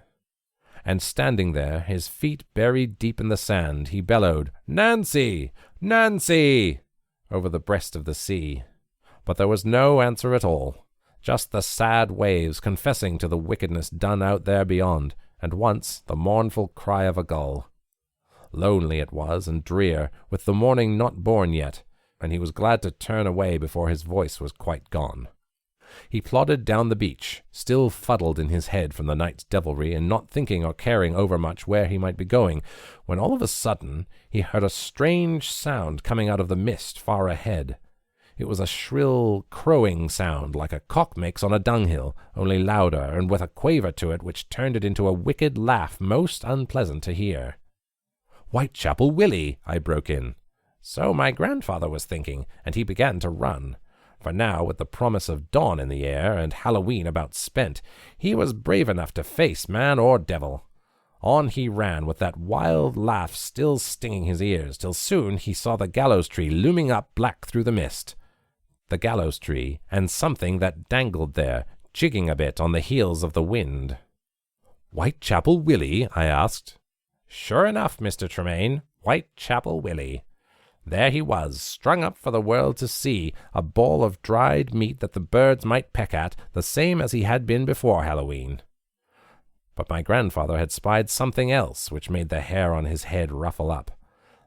And standing there, his feet buried deep in the sand, he bellowed, "Nancy! Nancy!" over the breast of the sea. But there was no answer at all, just the sad waves confessing to the wickedness done out there beyond, and once the mournful cry of a gull. Lonely it was and drear, with the morning not born yet, and he was glad to turn away before his voice was quite gone. He plodded down the beach, still fuddled in his head from the night's devilry, and not thinking or caring overmuch where he might be going, when all of a sudden he heard a strange sound coming out of the mist far ahead. It was a shrill, crowing sound, like a cock makes on a dunghill, only louder, and with a quaver to it which turned it into a wicked laugh most unpleasant to hear. "Whitechapel Willie!" I broke in. So my grandfather was thinking, and he began to run. For now, with the promise of dawn in the air, and Halloween about spent, he was brave enough to face man or devil. On he ran, with that wild laugh still stinging his ears, till soon he saw the gallows-tree looming up black through the mist. The gallows-tree, and something that dangled there, jigging a bit on the heels of the wind. "Whitechapel Willie?" I asked. "Sure enough, Mr. Tremaine, Whitechapel Willie. There he was, strung up for the world to see, a ball of dried meat that the birds might peck at, the same as he had been before Halloween." But my grandfather had spied something else which made the hair on his head ruffle up.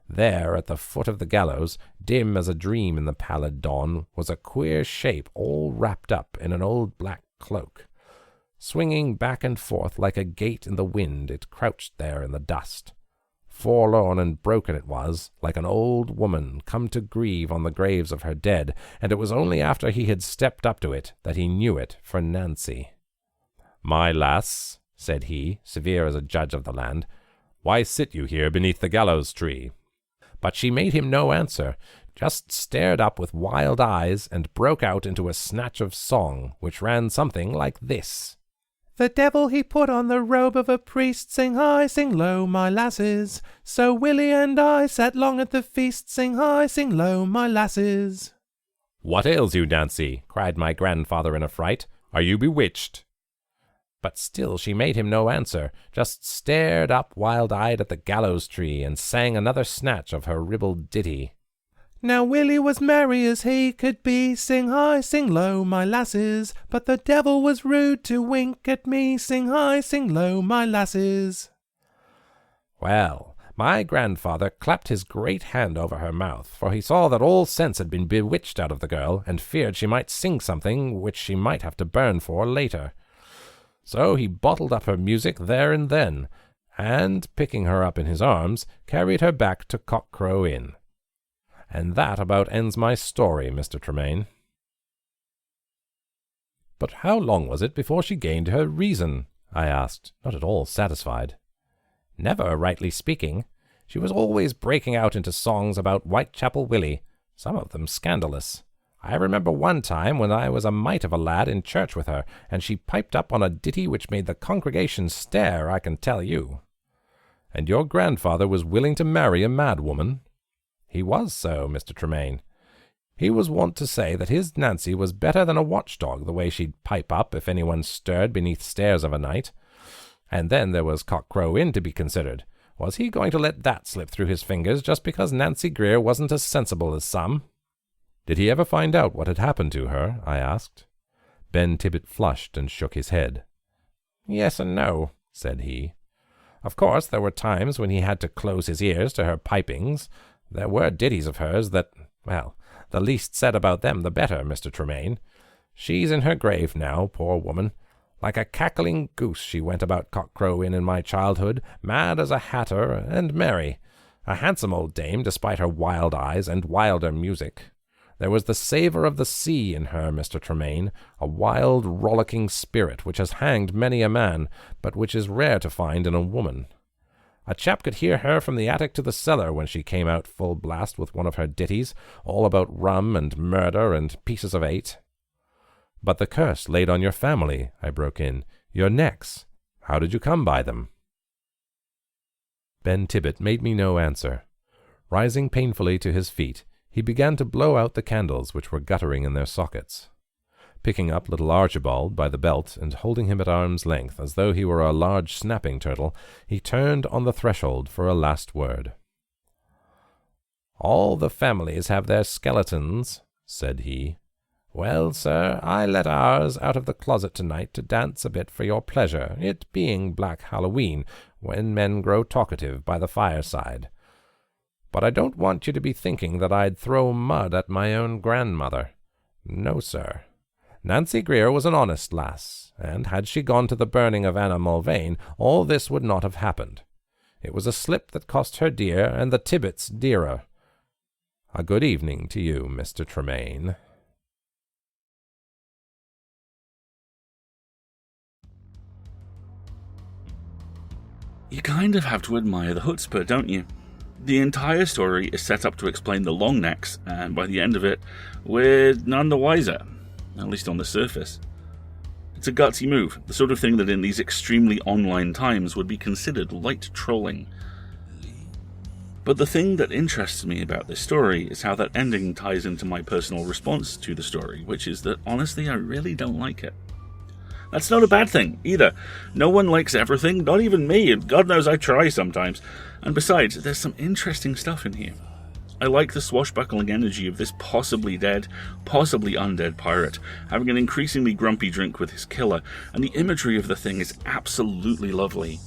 There, at the foot of the gallows, dim as a dream in the pallid dawn, was a queer shape all wrapped up in an old black cloak. Swinging back and forth like a gate in the wind, it crouched there in the dust. Forlorn and broken it was, like an old woman come to grieve on the graves of her dead, and it was only after he had stepped up to it that he knew it for Nancy. "My lass," said he, severe as a judge of the land, "why sit you here beneath the gallows-tree?" But she made him no answer, just stared up with wild eyes, and broke out into a snatch of song, which ran something like this. "The devil he put on the robe of a priest, sing high, sing low, my lasses. So Willie and I sat long at the feast, sing high, sing low, my lasses." "What ails you, Nancy?" cried my grandfather in a fright. "Are you bewitched?" But still she made him no answer, just stared up wild-eyed at the gallows-tree, and sang another snatch of her ribald ditty. "Now Willie was merry as he could be, sing high, sing low, my lasses. But the devil was rude to wink at me, sing high, sing low, my lasses." Well, my grandfather clapped his great hand over her mouth, for he saw that all sense had been bewitched out of the girl, and feared she might sing something which she might have to burn for later. So he bottled up her music there and then, and, picking her up in his arms, carried her back to CockrowInn. And that about ends my story, Mr. Tremaine. "But how long was it before she gained her reason?" I asked, not at all satisfied. "Never, rightly speaking. She was always breaking out into songs about Whitechapel Willie, some of them scandalous. I remember one time when I was a mite of a lad in church with her, and she piped up on a ditty which made the congregation stare, I can tell you." "And your grandfather was willing to marry a mad woman?" "He was so, Mr. Tremaine. He was wont to say that his Nancy was better than a watchdog, the way she'd pipe up if anyone stirred beneath stairs of a night. And then there was CockrowInn to be considered. Was he going to let that slip through his fingers just because Nancy Greer wasn't as sensible as some? Did he ever find out what had happened to her? I asked. Ben Tibbet flushed and shook his head. Yes and no, said he. Of course, there were times when he had to close his ears to her pipings. There were ditties of hers that, well, the least said about them the better, Mr. Tremaine. She's in her grave now, poor woman. Like a cackling goose she went about CockrowInn in my childhood, mad as a hatter and merry. A handsome old dame, despite her wild eyes and wilder music. There was the savour of the sea in her, Mr. Tremaine, a wild, rollicking spirit which has hanged many a man, but which is rare to find in a woman. A chap could hear her from the attic to the cellar when she came out full blast with one of her ditties, all about rum and murder and pieces of eight. But the curse laid on your family, I broke in, your necks. How did you come by them? Ben Tibbet made me no answer. Rising painfully to his feet, he began to blow out the candles which were guttering in their sockets. Picking up little Archibald by the belt and holding him at arm's length as though he were a large snapping turtle, he turned on the threshold for a last word. "All the families have their skeletons," said he. "Well, sir, I let ours out of the closet tonight to dance a bit for your pleasure, it being Black Halloween, when men grow talkative by the fireside. But I don't want you to be thinking that I'd throw mud at my own grandmother. No, sir. Nancy Greer was an honest lass, and had she gone to the burning of Anna Mulvane, all this would not have happened. It was a slip that cost her dear, and the Tibbets dearer. A good evening to you, Mr. Tremaine." You kind of have to admire the chutzpah, don't you? The entire story is set up to explain the long necks, and by the end of it, we're none the wiser, at least on the surface. It's a gutsy move, the sort of thing that in these extremely online times would be considered light trolling. But the thing that interests me about this story is how that ending ties into my personal response to the story, which is that honestly I really don't like it. That's not a bad thing, either. No one likes everything, not even me, and God knows I try sometimes. And besides, there's some interesting stuff in here. I like the swashbuckling energy of this possibly dead, possibly undead pirate, having an increasingly grumpy drink with his killer, and the imagery of the thing is absolutely lovely.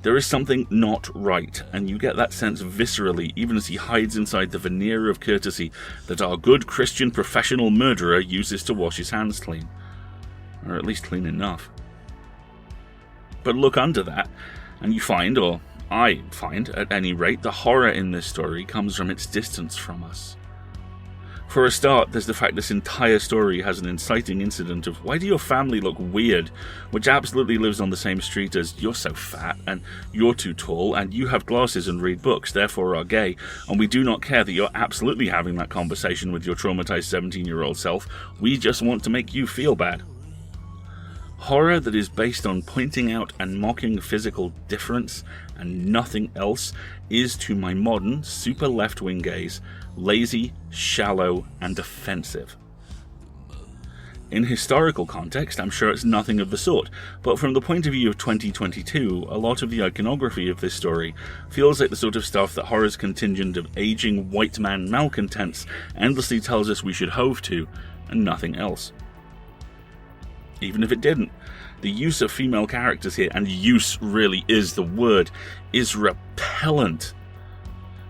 There is something not right, and you get that sense viscerally even as he hides inside the veneer of courtesy that our good Christian professional murderer uses to wash his hands clean. Or at least clean enough. But look under that, and you find, or I find at any rate, the horror in this story comes from its distance from us. For a start, there's the fact this entire story has an inciting incident of "why do your family look weird?" which absolutely lives on the same street as "you're so fat," and "you're too tall," and "you have glasses and read books, therefore are gay," and "we do not care that you're absolutely having that conversation with your traumatized 17-year-old self, we just want to make you feel bad." Horror that is based on pointing out and mocking physical difference and nothing else is, to my modern, super left-wing gaze, lazy, shallow, and offensive. In historical context, I'm sure it's nothing of the sort, but from the point of view of 2022, a lot of the iconography of this story feels like the sort of stuff that horror's contingent of aging white man malcontents endlessly tells us we should hove to, and nothing else. Even if it didn't, the use of female characters here, and use really is the word, is repellent.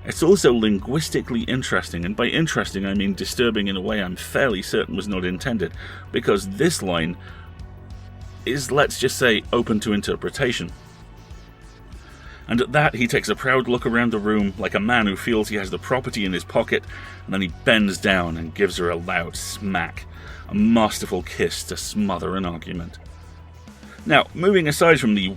It's also linguistically interesting, and by interesting I mean disturbing in a way I'm fairly certain was not intended, because this line is, let's just say, open to interpretation. And at that he takes a proud look around the room like a man who feels he has the property in his pocket, and then he bends down and gives her a loud smack. A masterful kiss to smother an argument. Now, moving aside from the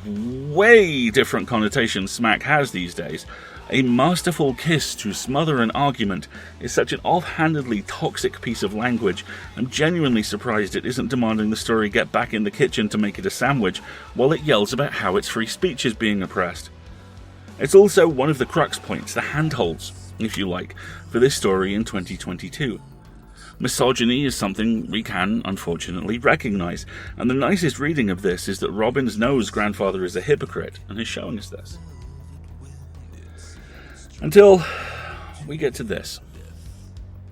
way different connotations smack has these days, a masterful kiss to smother an argument is such an offhandedly toxic piece of language, I'm genuinely surprised it isn't demanding the story get back in the kitchen to make it a sandwich while it yells about how its free speech is being oppressed. It's also one of the crux points, the handholds, if you like, for this story in 2022. Misogyny is something we can, unfortunately, recognise, and the nicest reading of this is that Robbins knows grandfather is a hypocrite and is showing us this. Until we get to this.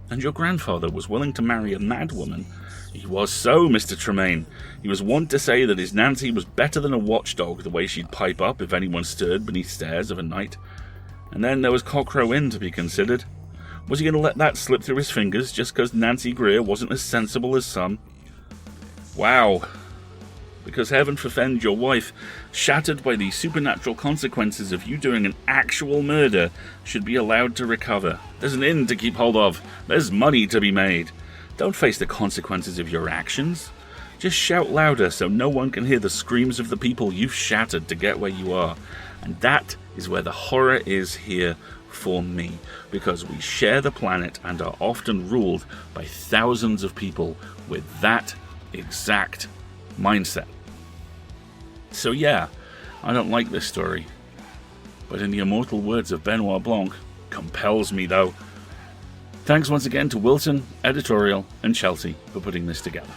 And your grandfather was willing to marry a madwoman. He was so, Mr. Tremaine. He was wont to say that his Nancy was better than a watchdog, the way she'd pipe up if anyone stirred beneath stairs of a night. And then there was CockrowInn to be considered. Was he going to let that slip through his fingers just because Nancy Greer wasn't as sensible as some? Wow. Because heaven forfend your wife, shattered by the supernatural consequences of you doing an actual murder, should be allowed to recover. There's an inn to keep hold of. There's money to be made. Don't face the consequences of your actions. Just shout louder so no one can hear the screams of the people you've shattered to get where you are. And that is where the horror is here for me, because we share the planet and are often ruled by thousands of people with that exact mindset. So yeah, I don't like this story, but in the immortal words of Benoit Blanc, compels me though. Thanks once again to Wilson, Editorial, and Chelsea for putting this together.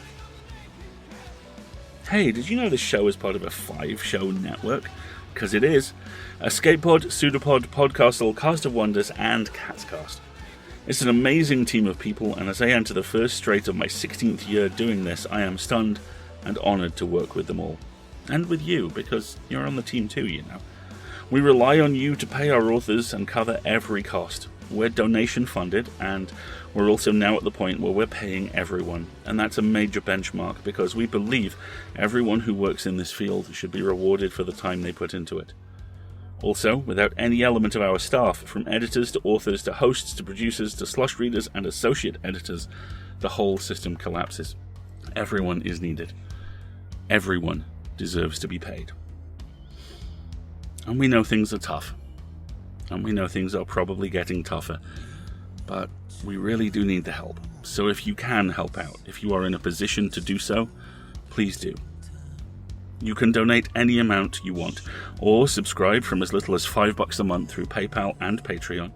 Hey, did you know this show is part of a 5-show network? Because it is. Escapepod, Pseudopod, Podcastle, Cast of Wonders, and Catscast. It's an amazing team of people, and as I enter the first straight of my 16th year doing this, I am stunned and honoured to work with them all. And with you, because you're on the team too, you know. We rely on you to pay our authors and cover every cost. We're donation funded, and we're also now at the point where we're paying everyone, and that's a major benchmark because we believe everyone who works in this field should be rewarded for the time they put into it. Also, without any element of our staff, from editors to authors to hosts to producers to slush readers and associate editors, the whole system collapses. Everyone is needed. Everyone deserves to be paid. And we know things are tough. And we know things are probably getting tougher. But we really do need the help. So if you can help out, if you are in a position to do so, please do. You can donate any amount you want, or subscribe from as little as $5 a month through PayPal and Patreon.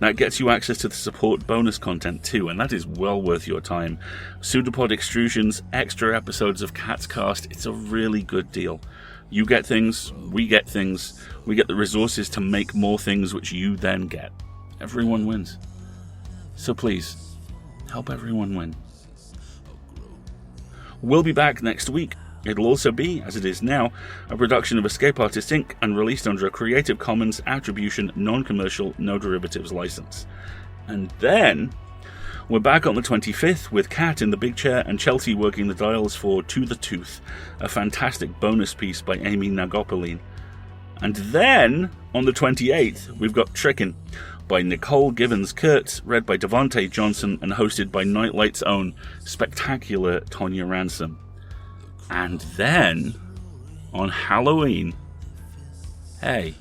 That gets you access to the support bonus content too, and that is well worth your time. Pseudopod extrusions, extra episodes of Catscast, it's a really good deal. You get things, we get the resources to make more things which you then get. Everyone wins. So please, help everyone win. We'll be back next week. It'll also be, as it is now, a production of Escape Artists Inc. and released under a Creative Commons Attribution Non-Commercial No Derivatives license. And then we're back on the 25th with Kat in the big chair and Chelsea working the dials for To the Tooth, a fantastic bonus piece by Amy Nagopoline. And then, on the 28th, we've got Trickin' by Nicole Givens-Kurtz, read by Devontae Johnson and hosted by Nightlight's own spectacular Tonya Ransom. And then, on Halloween, hey,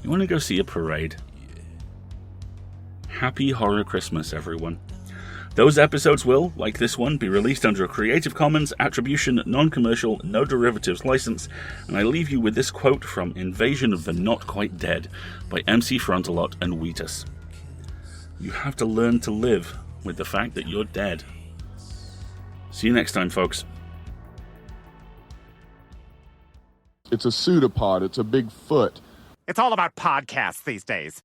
you want to go see a parade? Happy Horror Christmas, everyone. Those episodes will, like this one, be released under a Creative Commons Attribution Non-Commercial No Derivatives license, and I leave you with this quote from Invasion of the Not Quite Dead by MC Frontalot and Wheatus. You have to learn to live with the fact that you're dead. See you next time, folks. It's a pseudopod. It's a big foot. It's all about podcasts these days.